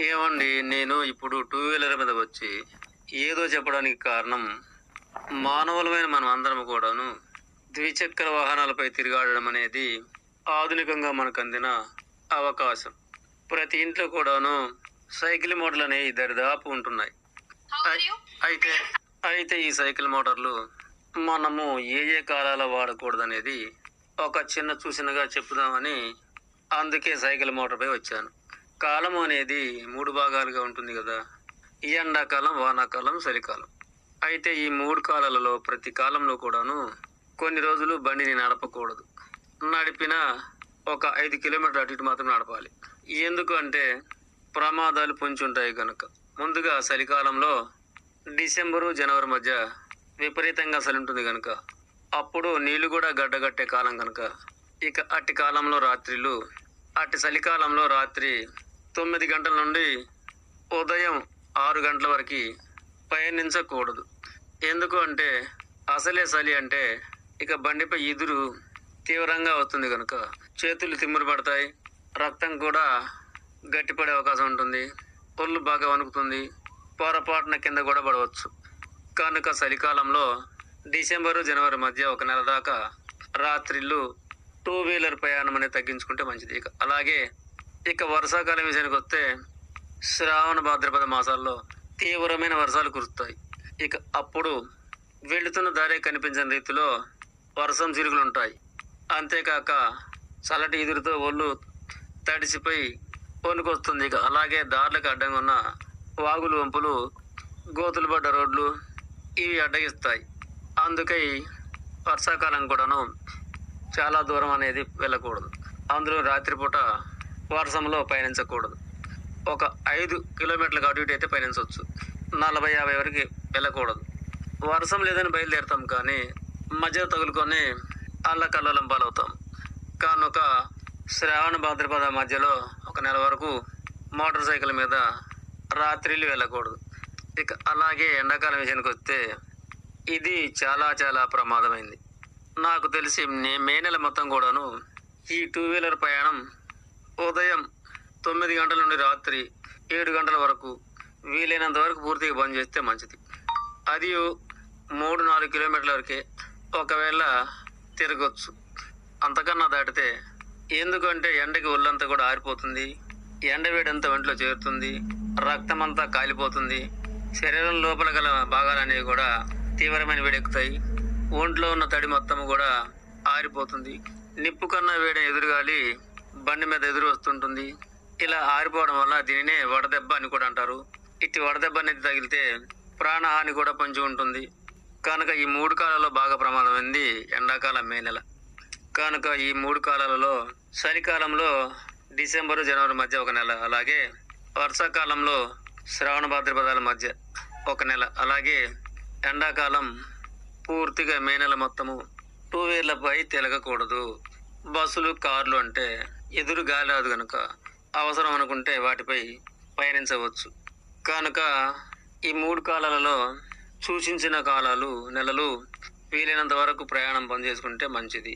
ఏమండి, నేను ఇప్పుడు టూ వీలర్ మీద వచ్చి ఏదో చెప్పడానికి కారణం, మానవులమైన మనం అందరం కూడాను ద్విచక్ర వాహనాలపై తిరగాడడం అనేది ఆధునికంగా మనకు అందిన అవకాశం. ప్రతి ఇంట్లో కూడాను సైకిల్ మోటార్లు అనేవి దరిదాపు ఉంటున్నాయి. How are you? అయితే అయితే ఈ సైకిల్ మోటార్లు మనము ఏ ఏ కాలాల వాడకూడదనేది ఒక చిన్నగా చెప్పుదామని అందుకే సైకిల్ మోటార్పై వచ్చాను. కాలం అనేది 3 భాగాలుగా ఉంటుంది కదా. ఈ ఎండాకాలం, వానాకాలం, చలికాలం. అయితే ఈ 3 కాలాలలో ప్రతి కాలంలో కూడాను కొన్ని రోజులు బండిని నడపకూడదు. నడిపినా ఒక 5 కిలోమీటర్లు అటు ఇటు మాత్రం నడపాలి. ఎందుకు అంటే ప్రమాదాలు పొంచి ఉంటాయి కనుక. ముందుగా చలికాలంలో డిసెంబరు, జనవరి మధ్య విపరీతంగా చలి ఉంటుంది కనుక, అప్పుడు నీళ్లు కూడా గడ్డగట్టే కాలం కనుక, ఇక అట్టి కాలంలో రాత్రిళ్ళు, అట్టి చలికాలంలో రాత్రి 9 గంటల నుండి ఉదయం 6 గంటల వరకు పయనించకూడదు. ఎందుకు అంటే అసలే చలి అంటే ఇక బండిపై ఎదురు తీవ్రంగా వస్తుంది కనుక చేతులు తిమ్మిరి పడతాయి, రక్తం కూడా గట్టిపడే అవకాశం ఉంటుంది, ఒళ్ళు బాగా వణుకుతుంది, పొరపాటున కింద కూడా పడవచ్చు. కనుక చలికాలంలో డిసెంబరు, జనవరి మధ్య 1 నెల దాకా రాత్రిళ్ళు టూ వీలర్ ప్రయాణం అనేది తగ్గించుకుంటే మంచిది. అలాగే వర్షాకాలం విషయానికి వస్తే శ్రావణ, భాద్రపద మాసాల్లో తీవ్రమైన వర్షాలు కురుస్తాయి. అప్పుడు వెళుతున్న దారే కనిపించని రీతిలో వర్షం చిరుకులు ఉంటాయి. అంతేకాక చల్లటి ఎదురుతో ఒళ్ళు తడిసిపోయి వణుకొస్తుంది. అలాగే దారులకు అడ్డంగా ఉన్న వాగులు, వంపులు, గోతులు పడ్డ రోడ్లు ఇవి అడ్డగిస్తాయి. అందుకై వర్షాకాలం కూడాను చాలా దూరం అనేది వెళ్ళకూడదు. అందులో రాత్రిపూట వర్షంలో పయనించకూడదు. ఒక 5 కిలోమీటర్లకు అటు ఇటు అయితే పయనించవచ్చు. 40-50 వరకు వెళ్ళకూడదు. వర్షం లేదని బయలుదేరుతాం కానీ మధ్య తగులుకొని అల్లకల్లోలం పాలవుతాం. కనుక శ్రావణ, భాద్రపద మధ్యలో 1 నెల వరకు మోటార్ సైకిల్ మీద రాత్రిళ్ళు వెళ్ళకూడదు. అలాగే ఎండాకాలం విషయానికి వస్తే ఇది చాలా చాలా ప్రమాదమైంది. నాకు తెలిసి మే నెల మొత్తం కూడాను ఈ టూ వీలర్ ప్రయాణం ఉదయం 9 గంటల నుండి రాత్రి 7 గంటల వరకు వీలైనంత వరకు పూర్తిగా బంద్ చేస్తే మంచిది. అది 3-4 కిలోమీటర్ల వరకే ఒకవేళ తిరగచ్చు. అంతకన్నా దాటితే, ఎందుకంటే ఎండకి ఒళ్ళంతా కూడా ఆరిపోతుంది, ఎండ వేడంతా ఒంట్లో చేరుతుంది, రక్తం అంతా కాలిపోతుంది, శరీరం లోపల గల భాగాలనేవి కూడా తీవ్రమైన వేడెక్కుతాయి, ఒంట్లో ఉన్న తడి మొత్తం కూడా ఆరిపోతుంది, నిప్పు కన్నా వేడి ఎదురుగాలి బండి మీద ఎదురు వస్తుంటుంది. ఇలా ఆరిపోవడం వల్ల దీనినే వడదెబ్బ అని కూడా అంటారు. ఇట్టి వడదెబ్బ అనేది తగిలితే ప్రాణహాని కూడా పొంచి ఉంటుంది. కనుక ఈ 3 కాలాల్లో బాగా ప్రమాదమైంది ఎండాకాలం, మే నెల. కనుక ఈ 3 కాలాలలో చలికాలంలో డిసెంబరు, జనవరి మధ్య 1 నెల, అలాగే వర్షాకాలంలో శ్రావణ, భాద్రపదాల మధ్య 1 నెల, అలాగే ఎండాకాలం పూర్తిగా మే నెల మొత్తము టూ వీలర్లపై తిరగకూడదు. బస్సులు, కార్లు అంటే ఎదురు గాలి రాదు కనుక అవసరం అనుకుంటే వాటిపై పయనించవచ్చు. కనుక ఈ 3 కాలాలలో సూచించిన కాలాలు, నెలలు వీలైనంత వరకు ప్రయాణం బంద్ చేసుకుంటే మంచిది.